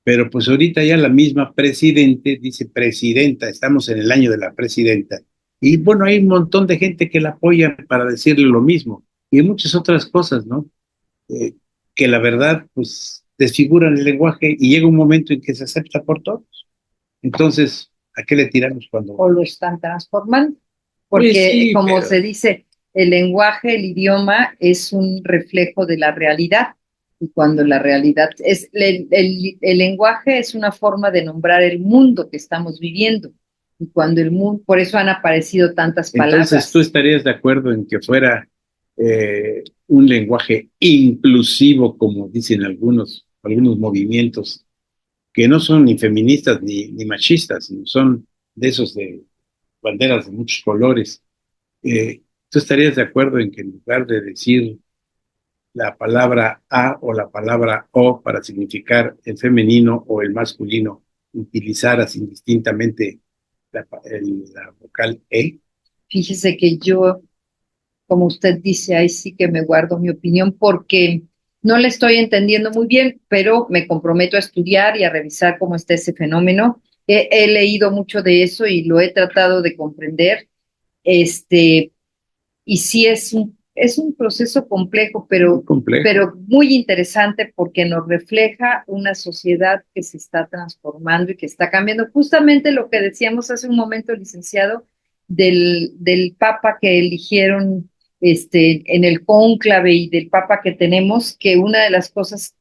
S1: Pero pues ahorita ya la misma presidente dice presidenta, estamos en el año de la presidenta. Y bueno, hay un montón de gente que la apoya para decirle lo mismo. Y muchas otras cosas, ¿no? Eh, que la verdad, pues, desfiguran el lenguaje y llega un momento en que se acepta por todos. Entonces, ¿a qué le tiramos cuando?
S2: O lo están transformando,
S1: Pues
S2: porque
S1: sí,
S2: como
S1: pero
S2: se dice, el lenguaje, el idioma es un reflejo de la realidad. Y cuando la realidad es, el lenguaje es una forma de nombrar el mundo que estamos viviendo. Y cuando el mundo, por eso han aparecido tantas
S1: entonces
S2: palabras.
S1: tú estarías de acuerdo en que fuera un lenguaje inclusivo, como dicen algunos movimientos, que no son ni feministas ni machistas, sino son de esos de banderas de muchos colores. ¿Tú estarías de acuerdo en que en lugar de decir la palabra a o la palabra o para significar el femenino o el masculino, utilizaras indistintamente la vocal e?
S2: Fíjese que yo, como usted dice, ahí sí que me guardo mi opinión porque no le estoy entendiendo muy bien, pero me comprometo a estudiar y a revisar cómo está ese fenómeno. He leído mucho de eso y lo he tratado de comprender. Este, y sí es un proceso complejo,
S1: Complejo.
S2: pero muy interesante porque nos refleja una sociedad que se está transformando y que está cambiando. Justamente lo que decíamos hace un momento, licenciado, del papa que eligieron en el cónclave y del papa que tenemos, que una de las cosas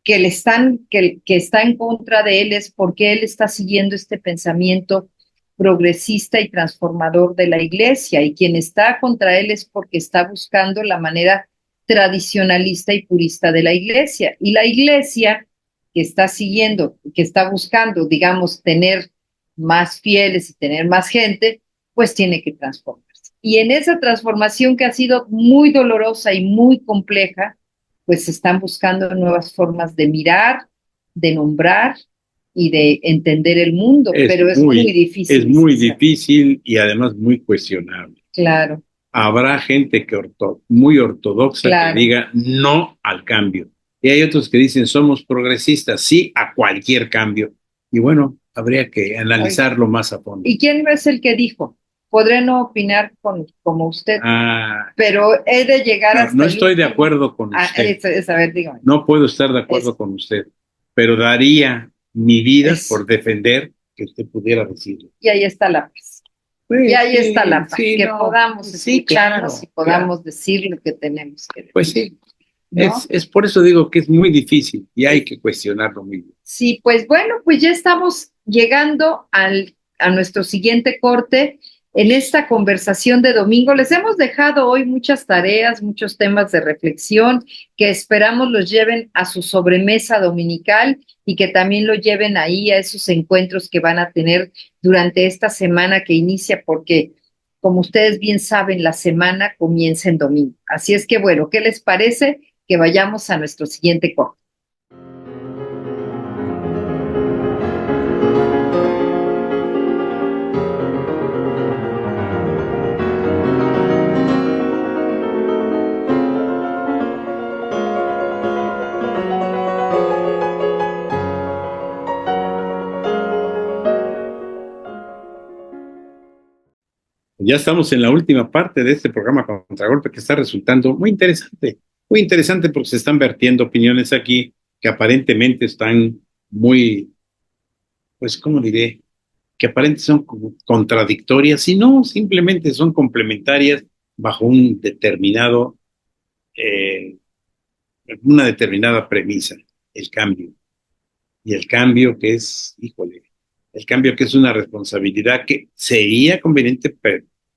S2: que está en contra de él es porque él está siguiendo este pensamiento progresista y transformador de la iglesia, y quien está contra él es porque está buscando la manera tradicionalista y purista de la iglesia. Y la iglesia que está siguiendo, que está buscando, digamos, tener más fieles y tener más gente, pues tiene que transformarse. Y en esa transformación que ha sido muy dolorosa y muy compleja, pues están buscando nuevas formas de mirar, de nombrar y de entender el mundo, pero es muy difícil.
S1: Es muy difícil y además muy cuestionable.
S2: Claro.
S1: Habrá gente que muy ortodoxa
S2: Claro.
S1: que diga no al cambio. Y hay otros que dicen somos progresistas, sí a cualquier cambio. Y bueno, habría que analizarlo más a fondo.
S2: ¿Y quién es el que dijo? Podré no opinar como usted, pero he de llegar
S1: no,
S2: hasta
S1: no estoy de acuerdo con usted.
S2: A ver, dígame.
S1: No puedo estar de acuerdo con usted, pero daría mi vida por defender que usted pudiera decirlo.
S2: Y ahí está la paz.
S1: Pues,
S2: y ahí
S1: sí,
S2: está la paz,
S1: sí,
S2: que
S1: no,
S2: podamos
S1: sí,
S2: escucharnos
S1: claro,
S2: y podamos decir lo que tenemos que decir.
S1: Pues sí,
S2: ¿no?
S1: es por eso digo que es muy difícil y hay que cuestionarlo mismo.
S2: Sí, pues bueno, pues ya estamos llegando a nuestro siguiente corte en esta conversación de domingo. Les hemos dejado hoy muchas tareas, muchos temas de reflexión que esperamos los lleven a su sobremesa dominical y que también lo lleven ahí a esos encuentros que van a tener durante esta semana que inicia, porque como ustedes bien saben, la semana comienza en domingo. Así es que bueno, ¿qué les parece que vayamos a nuestro siguiente corte?
S1: Ya estamos en la última parte de este programa Contragolpe que está resultando muy interesante porque se están vertiendo opiniones aquí que aparentemente están muy, pues, ¿cómo diré? Que aparentemente son contradictorias y no, simplemente son complementarias bajo una determinada premisa, el cambio. y el cambio que es, híjole, el cambio que es una responsabilidad que sería conveniente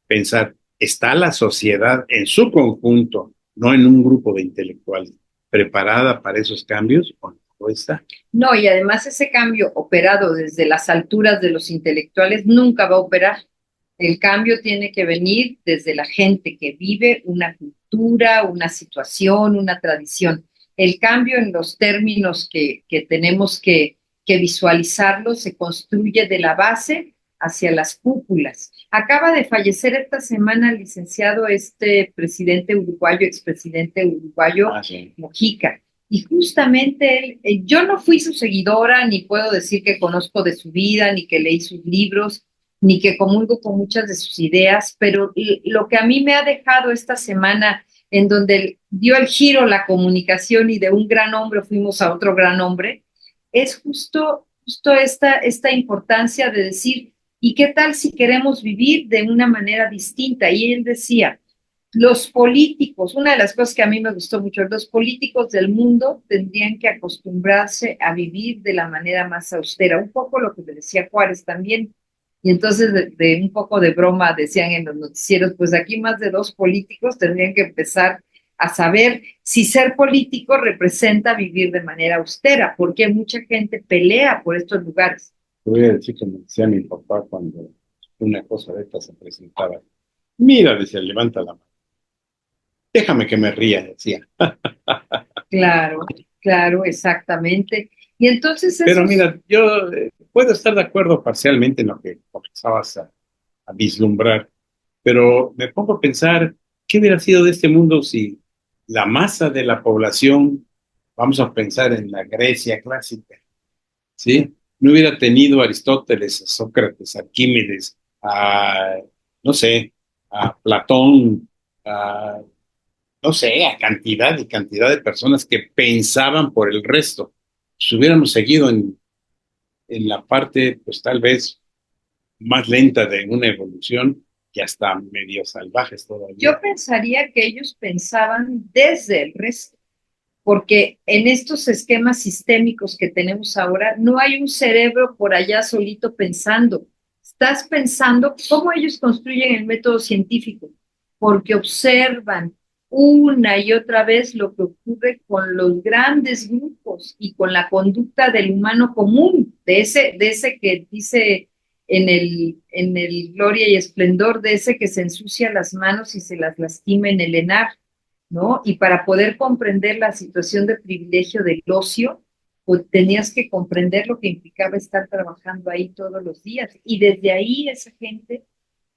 S1: pensar, ¿está la sociedad en su conjunto, no en un grupo de intelectuales, preparada para esos cambios o no está?
S2: No, y además ese cambio operado desde las alturas de los intelectuales nunca va a operar. El cambio tiene que venir desde la gente que vive una cultura, una situación, una tradición. El cambio en los términos que tenemos que visualizarlo se construye de la base hacia las cúpulas. Acaba de fallecer esta semana el licenciado presidente uruguayo, expresidente uruguayo,
S1: Sí.
S2: Mojica. Y justamente él, yo no fui su seguidora, ni puedo decir que conozco de su vida, ni que leí sus libros, ni que comulgo con muchas de sus ideas, pero lo que a mí me ha dejado esta semana, en donde dio el giro la comunicación y de un gran hombre fuimos a otro gran hombre, es justo esta importancia de decir, ¿y qué tal si queremos vivir de una manera distinta? Y él decía, los políticos, una de las cosas que a mí me gustó mucho, los políticos del mundo tendrían que acostumbrarse a vivir de la manera más austera, un poco lo que me decía Juárez también. Y entonces de un poco de broma decían en los noticieros, pues aquí más de 2 políticos tendrían que empezar a saber si ser político representa vivir de manera austera, porque mucha gente pelea por estos lugares.
S1: Te voy a decir que me decía mi papá cuando una cosa de esta se presentaba. Mira, decía, levanta la mano. Déjame que me ría, decía.
S2: Claro, claro, exactamente. Y entonces
S1: Pero
S2: eso
S1: mira, yo puedo estar de acuerdo parcialmente en lo que comenzabas a vislumbrar, pero me pongo a pensar, ¿qué hubiera sido de este mundo si la masa de la población, vamos a pensar en la Grecia clásica, ¿sí? No hubiera tenido a Aristóteles, a Sócrates, a Arquímedes, a, no sé, a Platón, a, no sé, a cantidad y cantidad de personas que pensaban por el resto. Si hubiéramos seguido en la parte, pues tal vez más lenta de una evolución y hasta medio salvajes todavía.
S2: yo pensaría que ellos pensaban desde el resto, porque en estos esquemas sistémicos que tenemos ahora no hay un cerebro por allá solito pensando. Estás pensando cómo ellos construyen el método científico, porque observan una y otra vez lo que ocurre con los grandes grupos y con la conducta del humano común, de ese que dice en el Gloria y Esplendor, de ese que se ensucia las manos y se las lastima en el enar, ¿no? Y para poder comprender la situación de privilegio del ocio, pues tenías que comprender lo que implicaba estar trabajando ahí todos los días. Y desde ahí esa gente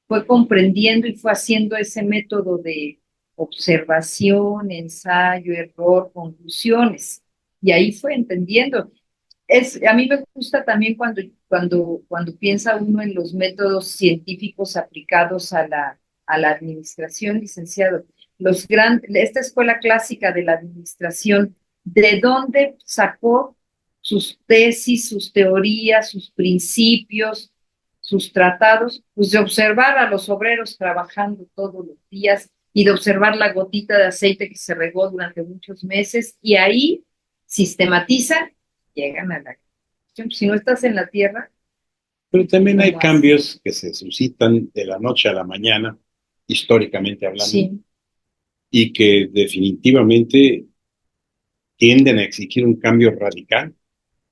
S2: fue comprendiendo y fue haciendo ese método de observación, ensayo, error, conclusiones. Y ahí fue entendiendo. A mí me gusta también cuando piensa uno en los métodos científicos aplicados a la administración, licenciado. Esta escuela clásica de la administración, ¿de dónde sacó sus tesis, sus teorías, sus principios, sus tratados? Pues de observar a los obreros trabajando todos los días y de observar la gotita de aceite que se regó durante muchos meses y ahí sistematizan, llegan a la conclusión. Si no estás en la tierra,
S1: Pero también hay
S2: ¿cómo haces?
S1: cambios que se suscitan de la noche a la mañana, históricamente hablando,
S2: Sí,
S1: y que definitivamente tienden a exigir un cambio radical.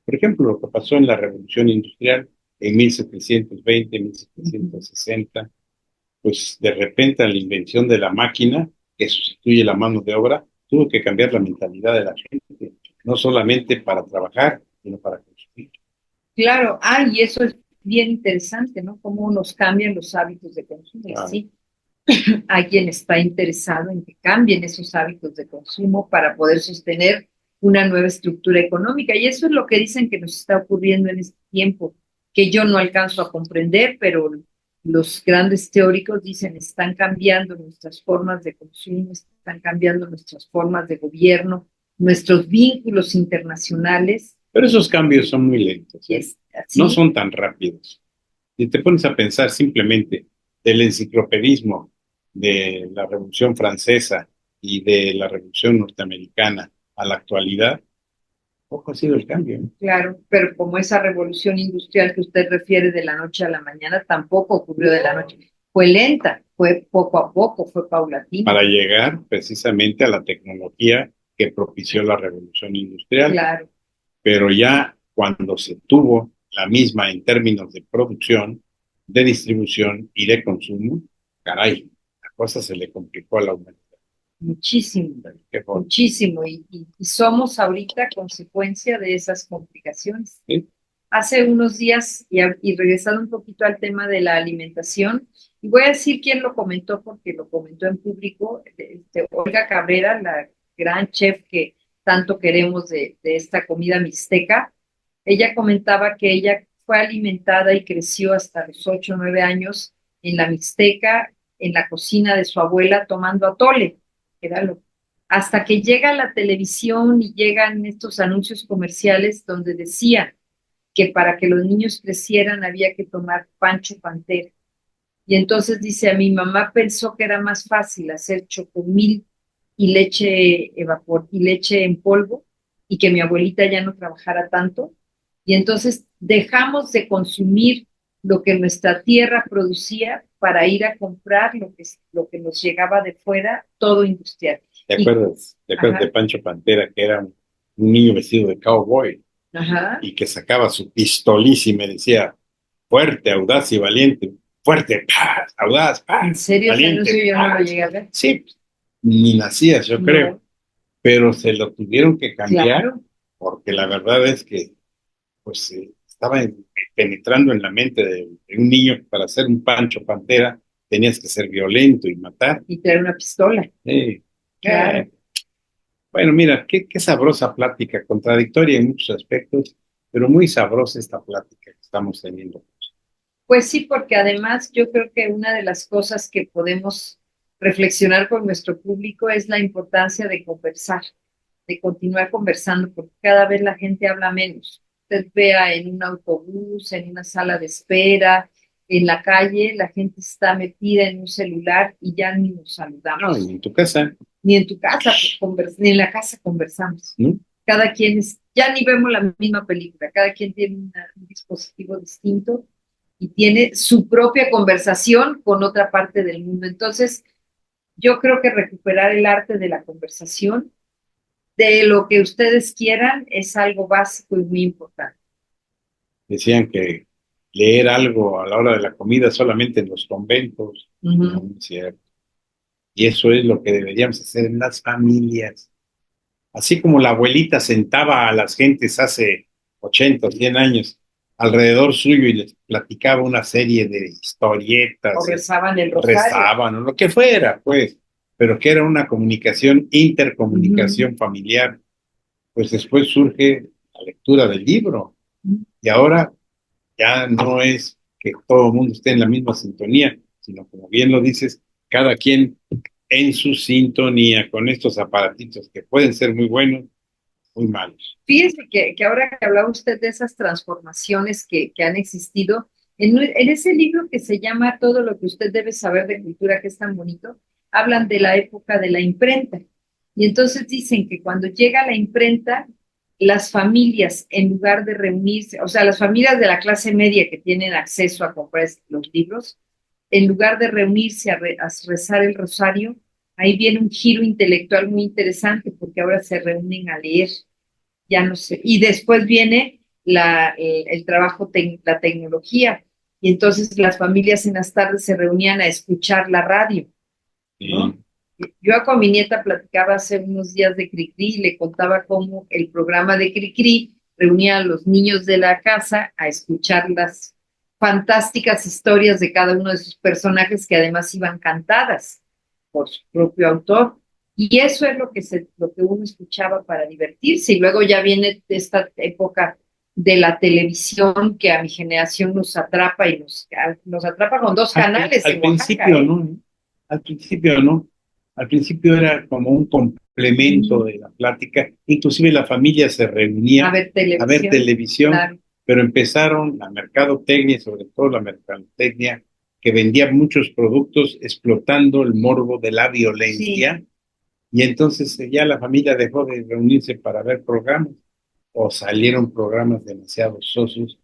S1: Por ejemplo, lo que pasó en la Revolución Industrial en 1720, 1760, pues de repente la invención de la máquina que sustituye la mano de obra tuvo que cambiar la mentalidad de la gente, no solamente para trabajar, sino para consumir.
S2: claro. Y eso es bien interesante, ¿no? Cómo nos cambian los hábitos de consumo.
S1: Ah,
S2: Sí, hay quien está interesado en que cambien esos hábitos de consumo para poder sostener una nueva estructura económica. Y eso es lo que dicen que nos está ocurriendo en este tiempo, que yo no alcanzo a comprender, pero los grandes teóricos dicen están cambiando nuestras formas de consumo, están cambiando nuestras formas de gobierno, nuestros vínculos internacionales.
S1: pero esos cambios son muy lentos,
S2: Y
S1: ¿eh?
S2: es así.
S1: No son tan rápidos. Si te pones a pensar simplemente del enciclopedismo de la Revolución Francesa y de la Revolución Norteamericana a la actualidad, Poco ha sido el cambio, ¿no?
S2: Claro, pero como esa revolución industrial que usted refiere de la noche a la mañana, tampoco ocurrió de la noche. Fue lenta, fue poco a poco, fue paulatina.
S1: Para llegar precisamente a la tecnología que propició la revolución industrial.
S2: Claro,
S1: Pero ya cuando se tuvo la misma en términos de producción, de distribución y de consumo, caray, la cosa se le complicó a la humanidad.
S2: muchísimo,
S1: ¿Qué forma?
S2: muchísimo. Y somos ahorita consecuencia de esas complicaciones.
S1: ¿Sí?
S2: Hace unos días, y regresando un poquito al tema de la alimentación, y voy a decir quién lo comentó, porque lo comentó en público, Olga Cabrera, la gran chef que tanto queremos de esta comida mixteca. Ella comentaba que ella fue alimentada y creció hasta los 8 o 9 años en la Mixteca, en la cocina de su abuela, tomando atole, que era hasta que llega la televisión y llegan estos anuncios comerciales donde decían que para que los niños crecieran había que tomar Pancho Pantera. Y entonces dice, a mi mamá pensó que era más fácil hacer chocomil y leche y leche en polvo, y que mi abuelita ya no trabajara tanto. Y entonces dejamos de consumir lo que nuestra tierra producía para ir a comprar lo que nos llegaba de fuera, todo industrial.
S1: ¿Te acuerdas? ¿Te acuerdas de Pancho Pantera, que era un niño vestido de cowboy
S2: Ajá.
S1: y que sacaba su pistolísima y me decía, fuerte, audaz y valiente, fuerte, paz, audaz, paz,
S2: ¿En serio ese
S1: valiente,
S2: anuncio yo no lo
S1: paz?
S2: llegué a ver?
S1: Sí, ni nacías, yo
S2: No.
S1: creo, pero se lo tuvieron que cambiar,
S2: Claro.
S1: porque la verdad es que pues estaba penetrando en la mente de un niño que para ser un Pancho Pantera tenías que ser violento y matar.
S2: Y traer una pistola. Claro.
S1: Bueno, mira, qué sabrosa plática, contradictoria en muchos aspectos, pero muy sabrosa esta plática que estamos teniendo.
S2: Pues sí, porque además yo creo que una de las cosas que podemos reflexionar con nuestro público es la importancia de conversar, de continuar conversando, porque cada vez la gente habla menos. Usted vea en un autobús, en una sala de espera, en la calle, la gente está metida en un celular y ya ni nos saludamos.
S1: No, y en tu casa,
S2: Ni en tu casa, ni en la casa conversamos.
S1: ¿no?
S2: Cada quien ya ni vemos la misma película, cada quien tiene un dispositivo distinto y tiene su propia conversación con otra parte del mundo. Entonces, yo creo que recuperar el arte de la conversación, de lo que ustedes quieran, es algo básico y muy importante.
S1: Decían que leer algo a la hora de la comida solamente en los conventos, no es cierto. Y eso es lo que deberíamos hacer en las familias. Así como la abuelita sentaba a las gentes hace 80 o 100 años alrededor suyo y les platicaba una serie de historietas.
S2: O rezaban el rosario.
S1: Rezaban, o lo que fuera, pues. Pero que era una comunicación, intercomunicación familiar. Pues después surge la lectura del libro. Y ahora ya no es que todo el mundo esté en la misma sintonía, sino como bien lo dices, cada quien en su sintonía con estos aparatitos que pueden ser muy buenos, muy malos.
S2: Fíjese que ahora que hablaba usted de esas transformaciones que han existido, en ese libro que se llama Todo lo que usted debe saber de cultura, que es tan bonito, hablan de la época de la imprenta. Y entonces dicen que cuando llega la imprenta, las familias, en lugar de reunirse, o sea, las familias de la clase media que tienen acceso a comprar los libros, en lugar de reunirse a rezar el rosario, ahí viene un giro intelectual muy interesante, porque ahora se reúnen a leer, ya no sé. Y después viene el trabajo, la tecnología, y entonces las familias en las tardes se reunían a escuchar la radio, ¿no? Yo con mi nieta platicaba hace unos días de Cricri y le contaba cómo el programa de Cricri reunía a los niños de la casa a escuchar las fantásticas historias de cada uno de sus personajes, que además iban cantadas por su propio autor. Y eso es lo que uno escuchaba para divertirse. Y luego ya viene esta época de la televisión que a mi generación nos atrapa y nos atrapa con dos canales.
S1: Al principio, ¿no? Al principio no. Al principio era como un complemento de la plática. Inclusive la familia se reunía
S2: a ver televisión,
S1: claro. Pero empezaron la mercadotecnia, sobre todo la mercadotecnia, que vendía muchos productos explotando el morbo de la violencia. Sí. Y entonces ya la familia dejó de reunirse para ver programas o salieron programas demasiado sosos,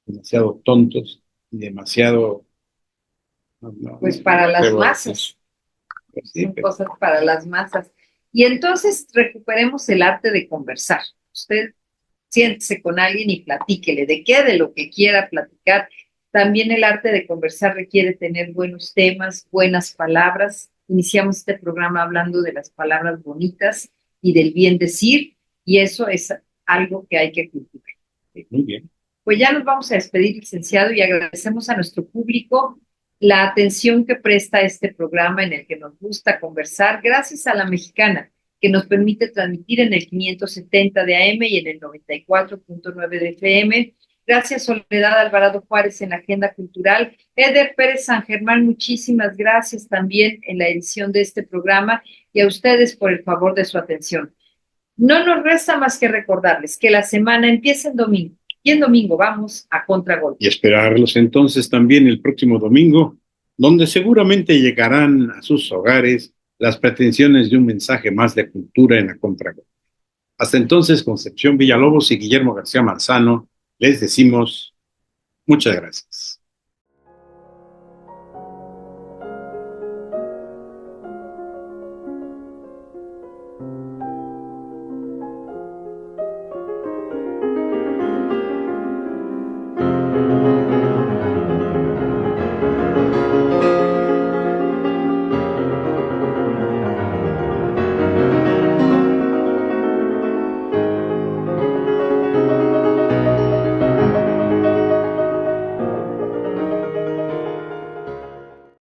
S1: demasiado tontos y demasiado...
S2: Pues para las
S1: atrevo a
S2: masas.
S1: decir. Pues sí,
S2: Son
S1: pero
S2: cosas para las masas. Y entonces recuperemos el arte de conversar. Usted siéntese con alguien y platíquele de qué, de lo que quiera platicar. También el arte de conversar requiere tener buenos temas, buenas palabras. Iniciamos este programa hablando de las palabras bonitas y del bien decir, y eso es algo que hay que cultivar.
S1: muy bien.
S2: Pues ya nos vamos a despedir, licenciado, y agradecemos a nuestro público la atención que presta a este programa en el que nos gusta conversar, gracias a La Mexicana, que nos permite transmitir en el 570 de AM y en el 94.9 de FM. Gracias, Soledad Alvarado Juárez en la Agenda Cultural. Eder Pérez San Germán, muchísimas gracias también en la edición de este programa y a ustedes por el favor de su atención. No nos resta más que recordarles que la semana empieza en domingo y en domingo vamos a contragolpe.
S1: Y esperarlos entonces también el próximo domingo, donde seguramente llegarán a sus hogares las pretensiones de un mensaje más de cultura en la contragolpe. Hasta entonces, Concepción Villalobos y Guillermo García Manzano, les decimos muchas gracias.